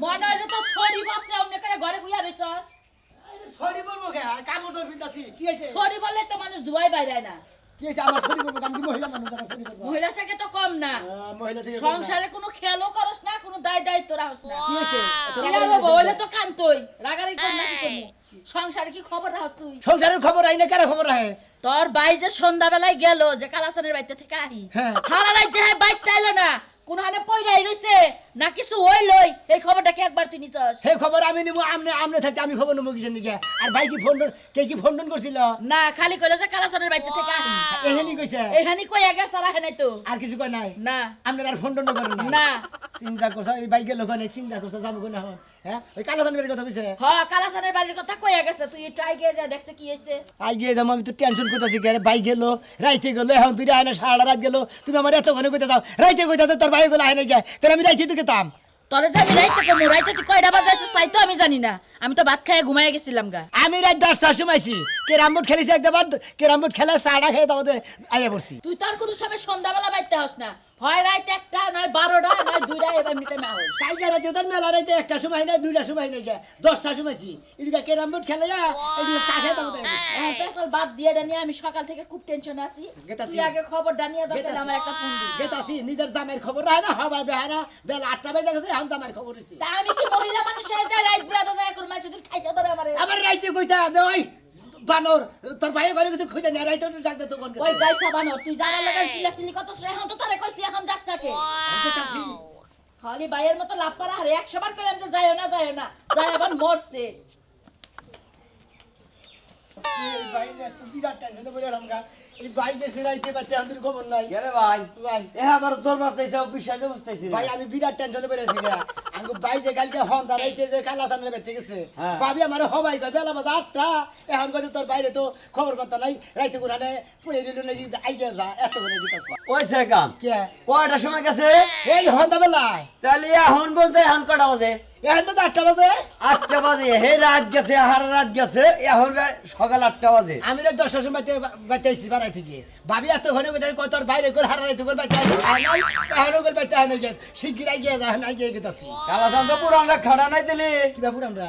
মনে হয় যে তো সরি বসছে অন্য করে ঘরে বুইয়া রইছস। সরি বলবো কে কাপড় ধর পিতাছি কি হইছে সরি বললে তো মানুষ দুয়াই বাইরে না। কি হইছে আমার সরি বলবো আমি কি মহিলা মানুষ আমার সরি বলবো মহিলা থেকে তো কম না। মহিলা থেকে সংসারে কোনো খেয়ালও করস না, কোনো দায়িত্ব রাখস না। কি হইছে বলে তো কান্তই রাগারাগি কর না কি করবো? সংসারে কি খবর রাখস তুই? সংসারের খবর আইনা কেন খবর রাখে তোর ভাই যে সন্ধ্যাবেলায় গেল যে কালাসানের বাড়িতে থেকে আহি, হ্যাঁ। সারা রাত যে বাইতে আইলো না, কোন হানে পয়লাই রইছে না কিছু হইলই, এই খবরটা কি একবার তুই নিছস? সেই খবর আমি নিব আমনে থাকতে আমি খবর নেবো কিসের দিকে আর ভাই কি ফোন কি ফোন করছিল না খালি কইলো যে কালাসানের বাড়িতে থেকে আহি। এখানি কইছে এখানে কই আগে সারা হেনাই তো আর কিছু কয় নাই না আপনার আর ফোন করেন না না। চিন্তা করছো এই বাইকের লোক অনেক চিন্তা করছো যাবো কোন হ্যাঁ ওই কালাচানের কথা কইছে হ কালাসানের বাড়ির কথা কই গেছে, তুই একটু আগে যা দেখছে কি হইছে। আই গিয়ে যাবো আমি তো টেনশন করতেছি কে বাইক গেলো রাইতে গেলো এখন তুই আয় না সারা রাত গেলো তুমি আমার এত ঘনে কইতে যাও রাইতে কইতে তোর ভাই গেলো আয় না গিয়ে তাহলে আমি রাইতে তোকে তাম তোরে যে আমি রাইতে কমু রাইতে তুই কয়টা বাজে আসিস তাই তো আমি জানি না, আমি তো ভাত খাইয়ে ঘুমাইয়া গেছিলাম গা। আমি রাত 10টার সময় আইছি ক্যারাম বোর্ড খেলেছি একবার ক্যারাম বোর্ড খেলা সাড়া খেয়ে তোমাদের আইয়া পড়ছি তুই তোর কোনো সময় সন্ধ্যাবেলা বাইতে হস না, হয় রাত 1টা নয় 12টা নয় 2টা এবার মিটে না হল। কালকে রাতে তোর মেলা রাইতে 1টার সময় নাই 2টার সময় নাই গিয়ে 10টার সময় আইছি এদিকে ক্যারাম বোর্ড খেলে যা এদিকে চা খেয়ে তোমাদের হ্যাঁ পেছাল বাদ দিয়ে নিয়ে আমি সকাল থেকে খুব টেনশনে আছি। গেতাছি। তুই আগে খবরটা নিয়ে দরকার আমার একটা ফোন দি। গেতাছি নিজের জামের খবর রায় না হবাই বেহারা বেলা 8টা বেজে গেছে এখন জামের খবর হইছে তা আমি কি মহিলা মানুষ হয়ে যাই রাত বিরাতে যায় কোন মাছ তুই খাইছ ধরে আমারে। আবার রাইতে কইতা যে ওই বানর তোর ভাই ঘরে কিছু খুঁজে না রাইতে ডাকতে তো কোন ওই গাইছা বানর তুই জানা লাগান চিলাচিলি কত এখন তো তারে কইছি এখন যাস না কে? গেতাছি খালি বাইয়ের মতো লাভ পারা আরে 100 বার কইলাম যে যাইও না যাই আবার মরছে। এই ভাই না তুই বিরাট টেনশনে পড়ে রামগা এই ভাই গেছে রাইতে বাচ্চা আমাদের খবর নাই কে রে ভাই ভাই এ আবার তোর মাথায় সব বিশ্বাসে বুঝতেছি ভাই আমি বিরাট টেনশনে পড়ে আছি গা আঙ্গু ভাই যে কালকে হন দাঁড়াইতে যে কালা সামনে বেঁচে গেছে হ্যাঁ। ভাবি আমার হবাই কয় বেলা বাজে 8টা এখন কইতে তোর বাইরে তো খবর পাতা নাই রাইতে কোনানে পড়ে রইল নাকি আইগে যা এত করে দিতাছে ওই সে কাম কে কয়টার সময় গেছে এই হন বেলায় তাহলে এখন বলতে এখন কটা বাজে এখন বাজে 8টা বাজে 8টা বাজে হে রাত গেছে হার রাত গেছে এখন সকাল 8টা বাজে আমি রাত 10টার সময় বাঁচাইছি বাড়াই থেকে ভাবি এত ঘনে কোথায় কয় তোর বাইরে করে হারাই তো করে বাঁচাই এখনো করে বাঁচাই না গিয়ে শিগগির আইগে যা না গিয়ে গেতাছি কালাচান তো পুরানরা খাড়া নাই দিলি কি ব্যাপার আমরা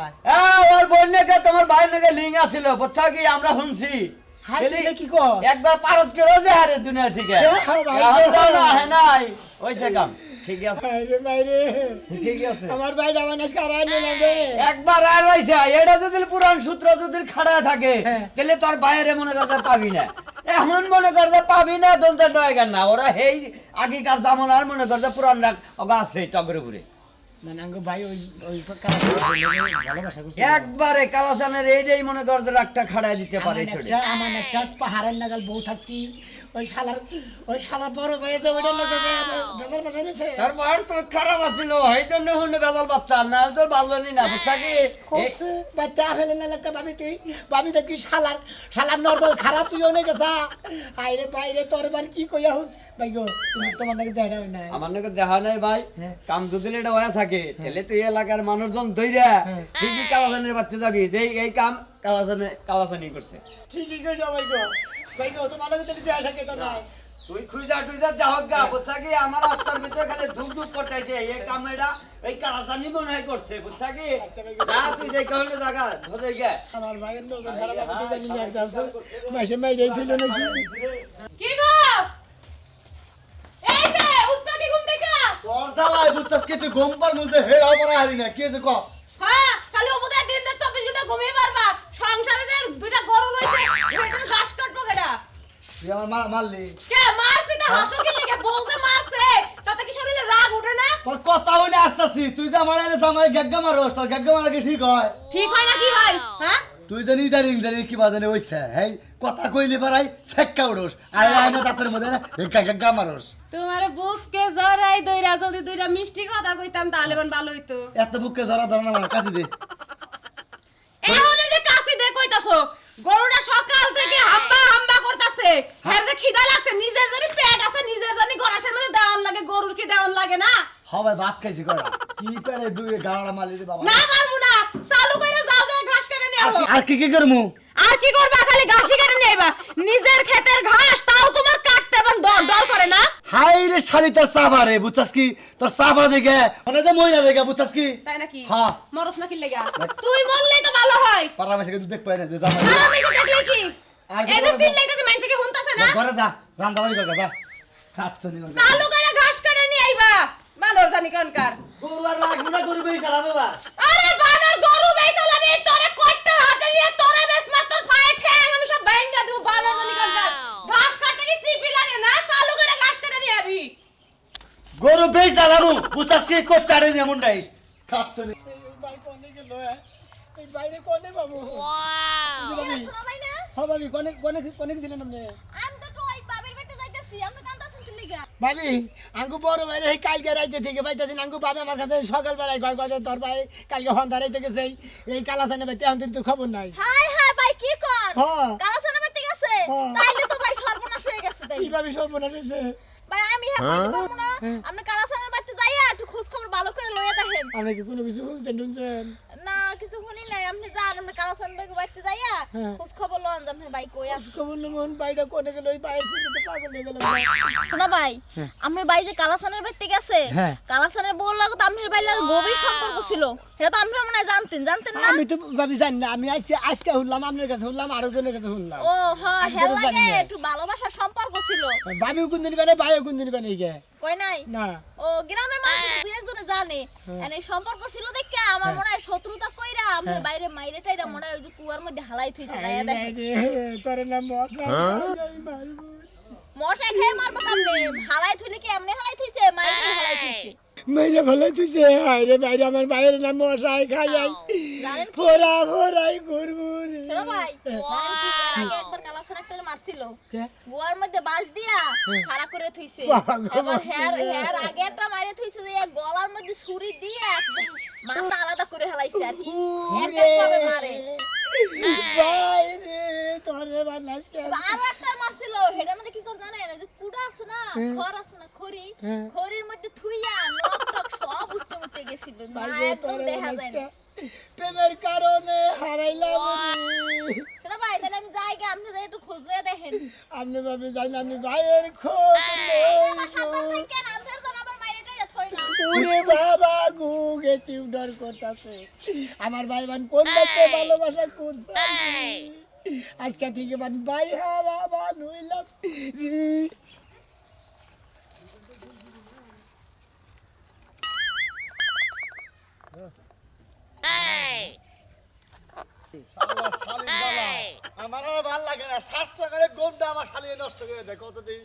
ওর বোন নাকি তোমার ভাই নাকি লিঙ্ক আছিল বুঝছা কি আমরা শুনছি হাই তুই কি কর একবার পারত কে রোজে হারে দুনিয়া থেকে এখন যাও না হে নাই ওই সে কাম ঠিক আছে আরে বাইরে ঠিক আছে আমার ভাই আমার আজকে হারাই নিলাম রে একবার আর হইছে এটা যদি পুরান সূত্র যদি খাড়া থাকে তাহলে তোর বাইরে মনে করতে পাবি না এখন মনে করতে পাবি না দন্তের নয় গান না ওরা হেই আগেকার জামানার মনে করতে পুরান রাখ অগা আছে তগরে পুরে মানে আঙ্গো ভাই ওই ওই ভালোবাসা করছে একবারে কালাসানের এইটাই মনে করতে রাগটা খাড়ায় দিতে পারে ছোট আমার একটা পাহাড়ের নাগাল বউ থাকতি ওই শালার বড় হয়েছে ওইটা লোকে বেজার বেজার হয়েছে তার বয়স তো খারাপ আছিল এই জন্য হুন্ডে বেজাল বাচ্চা না তোর বাজলনি না বুঝছা কি করছে বাচ্চা ফেলে না একটা ভাবি দেখি শালার নর্দল খারাপ তুই অনেক গেছা আইরে বাইরে তোর বার কি কইয়া হুন ভাই গো তুমি তোমার নাকি দেখা হয় না আমার নাকি দেখা নাই ভাই কাম যদি এটা হয়ে থাকে তাহলে তুই এলাকার মানুষজন দইরা ঠিকই কালাসানের বাচ্চা যাবি যে এই কাম কালাসানি করছে ঠিকই কইছো ভাই গো তোমার নাকি তাহলে দেখা থাকে তো নাই তুই খুঁজা যাহক গা বুঝছা কি আমার আত্মার ভিতরে খালি ধুক ধুক করতেছে এই কাম এটা এই কালাসানি মনে হয় করছে বুঝছা কি যা তুই যে কোনে জায়গা ধরে গে আমার ভাইয়ের নজর খারাপ আমি জানি না একটা আছে মাসে মাইরাই ছিল নাকি কি গো এই যে উঠা কি ঘুম থেকে? তোর জ্বালাই বুঝছস কি তুই ঘুম পার মুজে হেড়া পড়া হারি না কি হইছে ক হ্যাঁ খালি ওপরে দিন 24 ঘন্টা ঘুমিয়ে পারবা, সংসারে যে দুইটা গরু রইছে এটার ঘাস কাটবো কেডা? তুই আমার মারলি কে মারছে না হাসো কি লাগে বলতে মারছে তাতে কি শরীরে রাগ ওঠে না? তোর কথা হইলে আসতাছি তুই যে আমার এনে জামাই গেগ্গা মারস তোর গেগ্গা মারা কি ঠিক হয় ঠিক হয় না কি হয় হ্যাঁ? তুই জানি জানি কি বাজানে হইছে হেই কথা কইলে পারাই সেক্কা উড়স আর আয়না দাঁতের মধ্যে না গেগ্গা মারস তোমার বুককে জড়াই দইরা যদি দুইটা মিষ্টি কথা কইতাম তাহলে বান ভালো হইতো। এত বুককে জরা ধরে না আমার কাছে দে এখন এই যে কাশি দে কইতাছো গরুটা সকাল থেকে হাম্বা করতাছে এর যে খিদা লাগছে নিজের জানি পেট আছে নিজের জানি গরাসের মধ্যে দেওয়ান লাগে গরুর কি দেওয়ান লাগে না? সবাই ভাত খাইছি করা কি পেড়ে দুই গাড়া মালি দে বাবা না মারমু না চালু কইরা যাও যে ঘাস কেটে নিয়ে আসো। আর কি করমু আর কি করবা খালি ঘাসই কেটে নিয়ে আইবা নিজের ক্ষেতের ঘাস তাও তোমার কাটতে বান ডর করে না? হাই রে শালি তোর চাপা রে বুঝছস কি তোর চাপা দেখে মানে যে মহিলা দেখে বুঝছস কি তাই নাকি হ্যাঁ। মরস নাকি লেগা তুই মরলেই তো ভালো হয় পাড়া মাসে কিন্তু দেখ পাই না যে জামাই আর আমি সেটা দেখলে কি আর এই যে চিল্লাইতেছে মানুষকে হুনতাছে না ঘরে যা রান্দাবাড়ি করে যা খাচ্ছ নি চালু করে ঘাস কাটে নিয়ে আইবা বানর জানি কোনকার গরু আর রাখবো না গরু বেই চালাবে বা আরে বানর গরু বেচালাবি তোরে কট্টার হাতে নিয়ে তোরে বেশ মাত্র পায়ে ঠ্যাং আমি সব ভাঙা দেব বানর জানি কোনকার ঘাস কাটতে কি সিপি লাগে না চালু করে ঘাস কাটে নিয়ে আবি গরু বেই চালাবো বুঝছস কি কোটাড়ে এমন রাইস খাচ্ছ নি এই ভাই কোনে গেল এই বাইরে কোনে বাবু বাবি শোনাবাই না হ্যাঁ বাবি কোনে কোনে কোনে গেছিলেন আপনি আমি তো টয় বাবির বেটে যাইতাছি আমি কান্দাছেন কি লাগা ভাবি আঙ্গু বড় ভাই এই কালকে রাইতে থেকে পাইতেছেন আঙ্গু বাবা আমার কাছে সকালবেলায় কয় কয় তোর ভাই কালকে হন্তা রাইতে গেছে এই কালাসানে ভাই তেহন তো খবর নাই হাই হাই ভাই কি কর হ্যাঁ। কালাছানা বেটে গেছে হ্যাঁ। তাইলে তো ভাই সর্বনাশ হয়ে গেছে তাই কি ভাবি সর্বনাশ হয়েছে ভাই আমি হ্যাঁ পারবো না আপনি কালাছানার বাড়িতে যাইয়া একটু খোঁজ খবর ভালো করে লইয়া দেখেন আপনি কি কোনো কিছু শুনছেন শুনছেন না কিছু শুনি নাই আপনি যান আপনি কালাছান বাড়িতে বাড়িতে যাইয়া হ্যাঁ। খোঁজ খবর লন যে আপনার ভাই কই আছে খবর নেমন ভাইটা কোনে গেল ওই বাইরে থেকে তো পাগল হয়ে গেল শোনা ভাই আপনার ভাই যে কালাছানের বাড়িতে গেছে হ্যাঁ। কালাছানের বউ লাগো তো আপনার ভাই লাগে গভীর সম্পর্ক ছিল এটা তো আপনি মনে হয় জানতেন না আমি তো ভাবি জানি না আমি আজকে শুনলাম আপনার কাছে শুনলাম আরো জনের কাছে শুনলাম ও হ্যাঁ আমি হেল তো জানি লাগে না। একটু ভালোবাসার সম্পর্ক ছিল ভাবিও কোন দিন কানে ভাইও কোন দিন কানে গে কই নাই না ও গ্রামের মানুষ তো দুই একজনে জানে এনে সম্পর্ক ছিল দেখে আমার মনে হয় শত্রুতা কইরা আপনার বাইরে মাইরে টাইরা মনে হয় ওই যে কুয়ার মধ্যে হালাই থইছে যাইয়া দেখে তোর নাম মশা মারবো মশাই খেয়ে মারবো কামনে হালাই থইলে কি এমনি হালাই থইছে মাইরে হালাই থইছে মেরে ভালো তুইছে আরে বাইরে আমার বাইরের নাম মশাই খাই যাই জানেন কি? ফোরা ফোরাই করবো রে শোনো ভাই জানেন কি এর আগে একবার কালাসান একটা মারছিল কে? গুয়ার মধ্যে বাঁশ দিয়া খাড়া করে থইছে বাবা গো, এবার হেয়ার বাবা। হেয়ার আগে একটা মাইরে থইছে যে এ গলার মধ্যে ছুরি দিয়ে একদম মাথা আলাদা করে হেলাইছে আর কি এক এক ভাবে মারে বাইরে তোরে বানাস কে আরো একটা মারছিল হেডার মধ্যে কি করে জানেন ওই যে কুড়া আছে না খড় আছে না খড়ি খড়ির মধ্যে থুইয়া নটক সব উঠতে উঠতে গেছিল না বাইরে একদম তোরে দেখা বানাস যায় কে না প্রেমের কারণে হারাইলাম রে। শোনো ভাই তাহলে আমি যাই গে আপনি যাই একটু খোঁজ লইয়া দেখেন আপনি ভাবে জানি আমি ভাইয়ের খোঁজ লই কেন আপনার তো আবার মাইরে টাইরা থই না ওরে বাবা গো গেতি উডার করতাছে আমার ভাই বান কোন দেখতে ভালোবাসা করছে আজকে থেকে বান ভাই হারা বান হইলাম আমার আর ভাল লাগে না স্বাস্থ্য করে গমটা আমার শালিয়ে নষ্ট করে দেয় কতদিন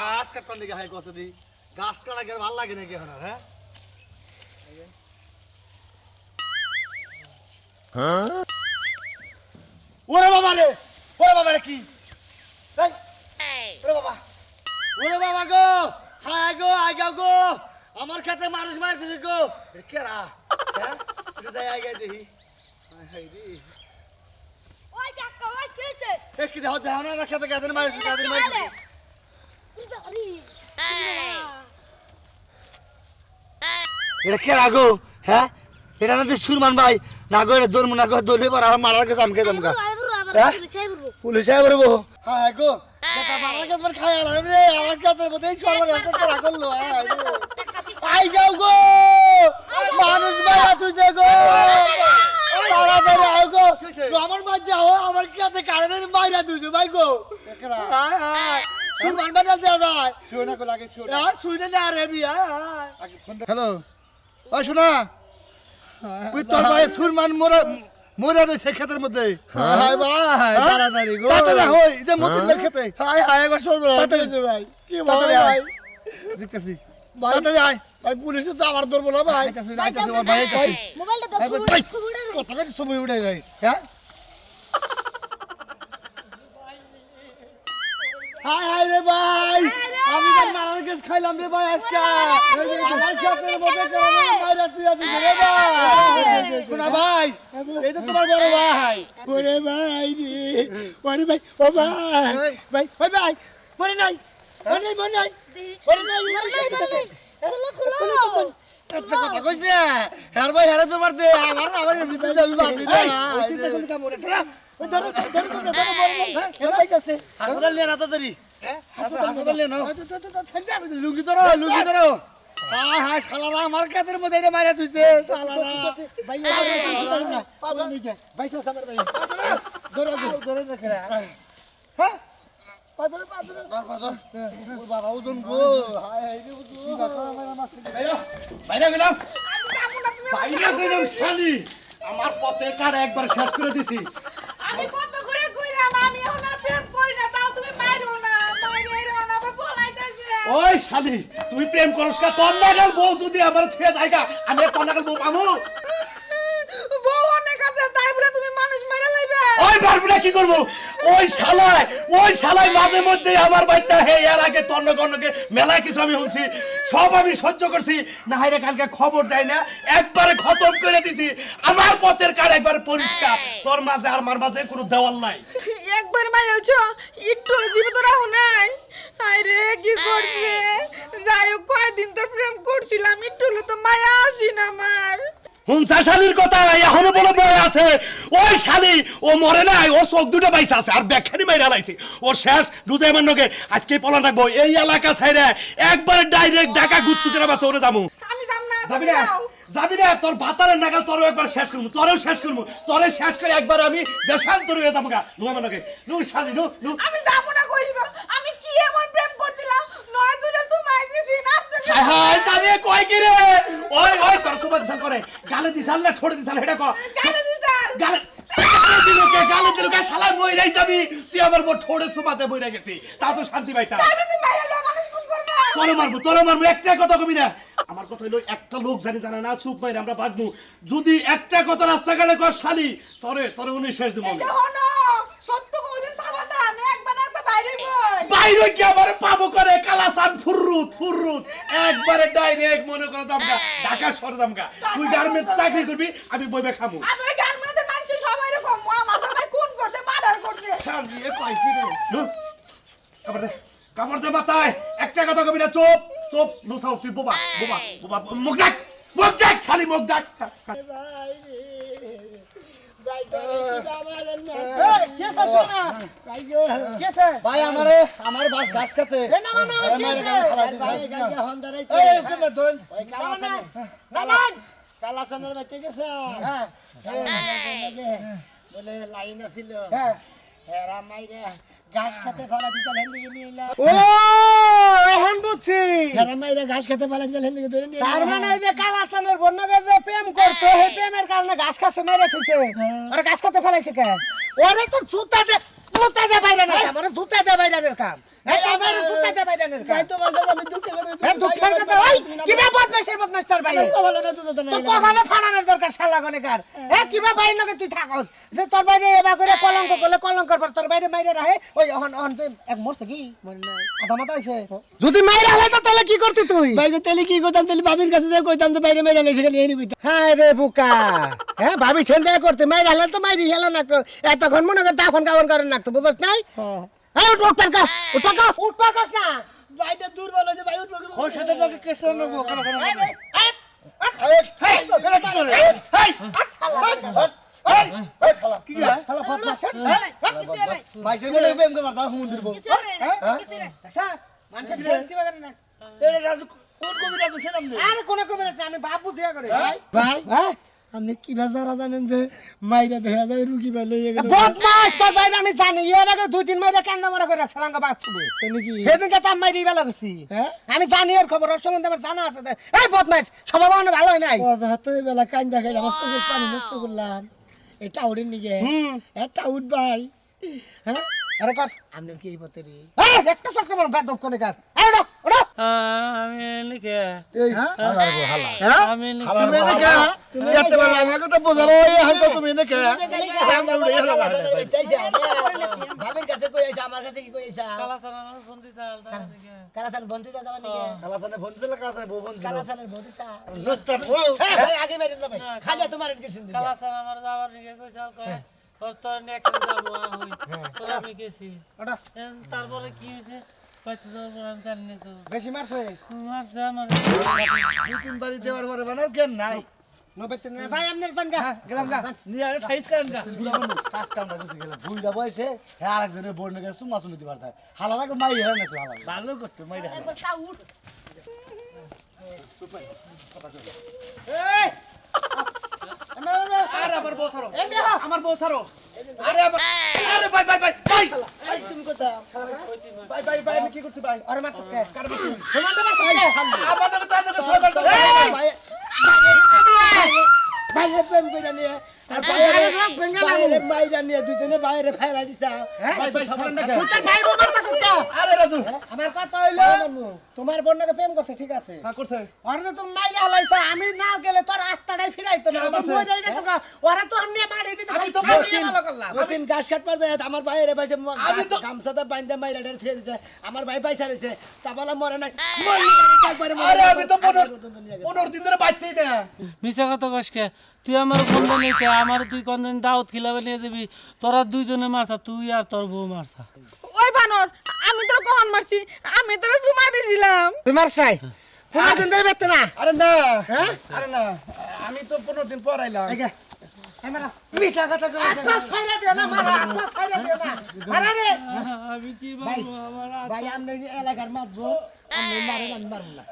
ঘাস কাটবার লেগে হয় কতদিন ঘাস কাটা গেলে ভাল লাগে নাকি এখন আর হ্যাঁ ওরে বাবা রে কি ওরে বাবা গো হায় গো আগা গো আমার খেতে মানুষ মার দিছে গো কেরা হ্যাঁ এটা যাই আগে দেখি হায় রে ওই কাকা ওই কিছে কি দেখো দেখো না আমার খেতে গাদের মার দিছে গাদের মার দিছে এটা কে রাগো হ্যাঁ এটা না তুই সুরমান ভাই না গো এটা দৌড় না গো দৌড়ে পার আর মারার কাছে আমকে দমকা পুলিশ আই বলবো হ্যাঁ গো কথা মারার কাছে খাই আলাম রে আমার কাছে মধ্যে সবার একটা করা করলো আই যাও গো মানুষ ভাই আছুছে গো তাড়াতাড়ি আও গো আমার মধ্যে আও আমার কাছে কারেদের মাইরা দুজো ভাই গো হায় হায় সুরমান ভাই না যায় শুনে কো লাগে শুনে আর শুনে না রে বিয়া হ্যালো ওই শোনা ওই তোর ভাই সুরমান মোরা রয়েছে ক্ষেতের মধ্যে হায় ভাই তাড়াতাড়ি গো তাড়াতাড়ি হই যে মতিনের ক্ষেতে হায় হায় একবার শুনবো তাড়াতাড়ি ভাই কি তাড়াতাড়ি ভাই আয় দেখতেছি তাড়াতাড়ি আয় ভাই পুলিশ তো আমার ধরবো না ভাই আইতাছি ওর ভাই আইতাছি মোবাইলটা দাও কথা কই সময় উড়ে যাই হ্যাঁ হাই হাই রে ভাই আমি তো মারার কেস খাইলাম রে ভাই আজকে আমার ক্ষেতের মধ্যে করে মাইরা তুই আছিস রে ভাই শোনা ভাই এই তো তোমার বড় ভাই ওরে ভাই রে ওরে ভাই ও ভাই ভাই ওই ভাই মরে নাই মরে নাই ওরে নাই একটা কথা কইছে হ্যাঁ ভাই হ্যাঁ তোমার দে আমার এমনি তুমি যাবি বাদ দিতে ওই ধরো ধরো ধরো ধরো মরে নাই হাসপাতাল নিয়ে না তাড়াতাড়ি হাসপাতাল নাও লুঙ্গি ধরো লুঙ্গি ধরো হ্যাঁ হ্যাঁ শালারা আমার কাদের মধ্যে এটা মারা তুইছে শালারা পাবেন নিকে ভাইসা সামর ভাই ধরো ধরে রেখে হ্যাঁ পাদরে পাদরে ওর বাবা ওজন গো হায় হায় রে ওজন বাইরে গেলাম বাইরে গেলাম শালি আমার পথের কাটা একবার শেষ করে দিছি আমি কত করে কইলাম আমি এখন আর প্রেম করি না তাও তুমি মাইরো না আবার বলাইতেছে ওই শালি তুই প্রেম করস কা তোর নাগাল বউ যদি আমার ছুঁয়ে জায়গা আমি তোর নাগাল বউ পাবো বউ অনেক আছে তাই বলে তুমি মানুষ মেরে লাইবে ওই বারবিটা কি করবো ওই শালাই মাঝে মধ্যে আমার বাড়িটা হে এর আগে তন্নগণকে মেলায় কিছু আমি শুনছি সব আমি সহ্য করছি না হাইরে কালকে খবর দেয় না একবারে খতম করে দিছি আমার পথের কার একবার পরিষ্কার তোর মাঝে আর আমার মাঝে কোনো দেওয়াল নাই একবার মাইলছো একটু জীবিত রাখো নাই আরে কি করছে যাই হোক কয়দিন তোর প্রেম করছিলাম একটু হলো তো মায়া আসি না আমার হুনসা শালির কথা এখনো বলে বয়ে আছে ওই শালি ও মরে নাই ও চোখ দুটো বাইসে আছে আর ব্যাখ্যানি মাইরা লাইছে ও শেষ দুজে মান্নকে আজকে পলা রাখবো এই এলাকা ছাইরে একবারে ডাইরেক্ট ঢাকা গুচ্ছু করে বাসে ওরে যাবো আমি যাব না যাবি না যাবি না তোর বাতারের নাগাল তোরও একবার শেষ করবো তোরও শেষ করবো তোরে শেষ করে একবার আমি দেশান্তর হয়ে যাবো গা নুয়া মান্নকে নু শালি নু নু আমি যাব না কই তো আমি কি এমন প্রেম করছিলাম নয় দুটো সুমাই দিছি না তো হায় হায় শালি কয় কি রে ওই তোর সুবা দিছাল করে গালে দিছাল না ঠোড়ে দিছাল হেডা কো গালে দিছাল গালে গালে দিলকে শালা মইরাই যাবি তুই আমার বড় ঠোড়ে সুবাতে বইরা গেছি তা তো শান্তি পাইতা তাহলে তুমি মাইয়া মানুষ কোন করবে তোরে মারবো একটা কথা কবি না আমার কথা হইলো একটা লোক জানে না চুপ মাইরে আমরা ভাগবো যদি একটা কথা রাস্তাঘাটে কর শালি তোরে উনি শেষ দিব এটা হনো সত্য কোনদিন সাবধান একবার বাইরে বই বাইরে কি আমার পাবো করে কালাসান ফুররুত একবারে ডাইরেক্ট মনে করে জামগা ঢাকা শহরে জামগা তুই গার্মেন্টস চাকরি করবি আমি বইবে খামু আমি ওই গার্মেন্টসের মানুষ সবাই এরকম আমার তো ভাই খুন করতে মার্ডার করছে শালি এ কয় কি রে কাপড় দে মাথায় একটা কথা কবি না চুপ নুসাও তুই বোবা মুখ ডাক শালি মুখ ডাক ভাই রে ভাই তো এই কেসা শোনা ভাই গো কেসা ভাই আমার বাস ঘাস খেতে এ না ভাই গাইয়া হন দাঁড়াইতে এই ওখানে দোন ওই কালাসানের বাইতে গেছে হ্যাঁ বলে লাইন আছিল হ্যাঁ হেরা মাইরে ঘাস খেতে ফলা দিতে হেন্দিকে নিয়ে এলা ও এখন বুঝছি হেরা মাইরে ঘাস খেতে ফলা দিতে হেন্দিকে ধরে নিয়ে তার মানে এই যে কালাচানের বন্যকে যে প্রেম করতো সেই প্রেমের কারণে ঘাস খাসে মেরে থইছে ওরা ঘাস খেতে ফেলাইছে কে ওরে তো জুতা দে বাইরে না কাম ওরে জুতা দে বাইরে কাম এই আমার জুতা দে বাইরে কাম তাই তো বলতো আমি দুঃখে করে এই দুঃখের কথা ওই কিবা বদমাশ তার বাইরে ভালো না তো তো কপালে ফাড়ানোর দরকার শালা গনেকার কিবা বাইরে নকে তুই থাকস যে তোর বাইরে এবা করে কলঙ্ক করলে কলঙ্কর পর তোর বাইরে মাইরে রাখে ওই অহন এক মরছে কি মনে নাই আধা মাথা হইছে যদি মাইরে হালে তো তাহলে কি করতি তুই ভাই তো তেলি কি করতাম তেলি ভাবির কাছে যাই কইতাম তো বাইরে মেরে লইছে খালি এনি কইতাম হ্যাঁ রে বুকা হ্যাঁ ভাবি ঠেল দেয়া করতে মাইরে হালে তো মাইরি হেলা না তো এতক্ষণ মনে কর দাফন কাবন করেন না তো বুঝছ নাই এই উঠ পারকা উঠ পারকাস না ভাইটা দুর্বল হয়েছে ভাই উঠবো ওর সাথে তোকে কেস নেবো কি মাইসের বলে প্রেম করবার দাও হুমুন্দির বউ মানুষের ফেস কি বাগান না এরে রাজু কোন কবিতা তো ছিলাম না আরে কোন কবে আমি ভাব বুঝিয়া করে ভাই হ্যাঁ আপনি কি ভাষারা জানেন যে মাইরা দেখা যায় রুগী ভাই লইয়া গেল বদমাস তোর বাইরে আমি জানি এর আগে 2-3 মাইরে কান্দা মারা করে রাখছিলাম বাচ্চুবে তেনি কি সেদিনকে তার মাইরি বেলা করছি হ্যাঁ? আমি জানি ওর খবর ওর সম্বন্ধে আমার জানা আছে এই বদমাস স্বভাব অনেক ভালো হয় নাই হাতে বেলা কান্দা খাইলাম চোখের পানি নষ্ট করলাম এটা উড়েন নিকে এটা উঠ ভাই হ্যাঁ আরে কর আপনার কি এই পথে রে এই একটা চক্র মার বেদব কোনে কার এই ওড়ো ওড়ো আমি লিখে এই হালার বউ হালা আমি হালার বউ হালা তুমি এত বড় আমাকে তো বোঝানো ওই হালকা তুমি এনে কে ভাবির কাছে কই আইছা আমার কাছে কি কই আইছা কালাসান আমার ফোন দিছে আলতা লিখে কালাসান বন্ধি দা যাবা নিকে কালাসানে ফোন দিলে কালাসানে বউ ফোন দিল কালাসানের বন্ধি সা লুচ্চা আগে মেরেন না ভাই খালি তোমার ইনজেকশন দিই কালাসান আমার যাবার লিখে কইছে আল কয় ওর তোর নেক্সট যাবো হই পরে আমি গেছি ওড়ো তারপরে কি হইছে কইতে তোর পর আমি জানি না তো বেশি মারছে মারছে আমার দুই তিন বাড়ি দেওয়ার পরে বানার জ্ঞান নাই নবেতে না ভাই আপনার জান গা গেলাম গা নিয়ে আরে সাইজ করেন গা কাজ কামটা করতে গেলাম ভুলটা বয়সে হ্যাঁ আরেকজনের বোর্ড নিয়ে চুমা চুমা দিতে পারতাম হালাদা করে মাই হেরা নাকি হালাদা ভালো করতে মাই দেখা একবার তা উঠ এই আরে আমার বউ ছাড়ো এই দেখো আমার বউ ছাড়ো আরে আরে ভাই ভাই ভাই ভাই ভাই তুমি কোথা ভাই ভাই ভাই আমি কি করছি ভাই আরে মারছ কে কার মারছ সমানটা মারছ কে আমাদের তো তাদের সবাই ভাই ভাই প্রেম কইরা নিয়ে আর বাইরে রক বেঙ্গালা বাইরে মাইরা নিয়ে দুজনে বাইরে ফেলা দিছা ভাই ভাই ছাড়েন না তুই তোর ভাই বউ মারতাছ কে আরে রাজু আমার কথা হইলো তোমার বন্যাকে প্রেম করছে ঠিক আছে হ্যাঁ করছে ওরা তো তুমি মাইরা হলাইছো আমি না গেলে তোর আত্মাটাই ফিরাইতো না আমার মরে গেছে তো ওরা তো আমি মারি দিতে আমি তো ভালো করলাম ওদিন গাছ কাটবার যায় আমার বাইরে পাইছে আমি তো- গামছাটা বাইন্দা মাইরা ছেড়ে দিছে আমার ভাই পয়সা রয়েছে তাবলা মরে নাই একবারে আরে আমি তো 15 দিন ধরে বাঁচতেই না মিশা কথা কসকে তুই আমার কন্দন নিতে আমার তুই কন্দন দাওয়াত খিলাবে নিয়ে দিবি তোরা দুইজনে মারছা তুই আর তোর বউ মারছা ওই বানর আমি তোর কখন মারছি আমি তোর জুমা দিছিলাম তোমার সাই 15 দিন ধরে বেতে না আরে না হ্যাঁ আরে না আমি তো 15 দিন পর আইলাম আগে আমরা মিছা কথা কই আত্মা ছাইরা দে না মারা আত্মা ছাইরা দে না আরে রে আমি কি বলবো আমার ভাই আমরা এই এলাকার মাতবো আমি মারেন আমি মারব না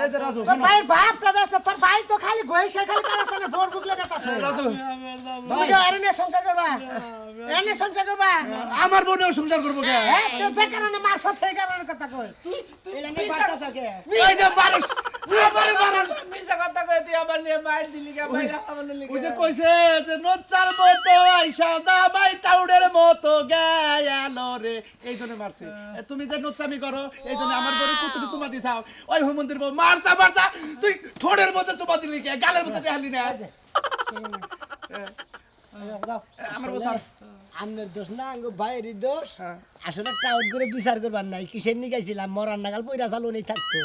এই যে রাজু তোর ভাই বাপ কাজ তোর ভাই তো খালি গইছে খালি কালাসানে ভোর বুক লাগা তাছে রাজু তুমি আরে নে সংসার করবা এনে সংসার করবা আমার বোনেও সংসার করবো কে হ্যাঁ তো যে কারণে মারছ সেই কারণে কথা কই এলাকা বাচ্চা থাকে এই যে মানুষ আমারে মানুষ মিছা কথা কই তুই আবার নিয়ে মাইর দিলি কে মাইরা আমার ওই যে কইছে যে নচ্চার মতো আইসা দামাই টাউডের মতো গেল রে এই জন্য মারছে তুমি যে নচ্চামি করো এই জন্য আমার বড় কুতুরি চুমা দিছাও ওই মন্দির বউ মারছা মারছা তুই ঠোঁটের মধ্যে চুমা দিলি কে গালের মধ্যে দেখালি না আমার বউ স্যার আমনের দোষ না আঙ্গো বাইরের দোষ আসলে টাউট করে বিচার করবার নাই কিসের নিয়ে গেছিলাম মরার নাগাল পয়রা চালু নেই থাকতো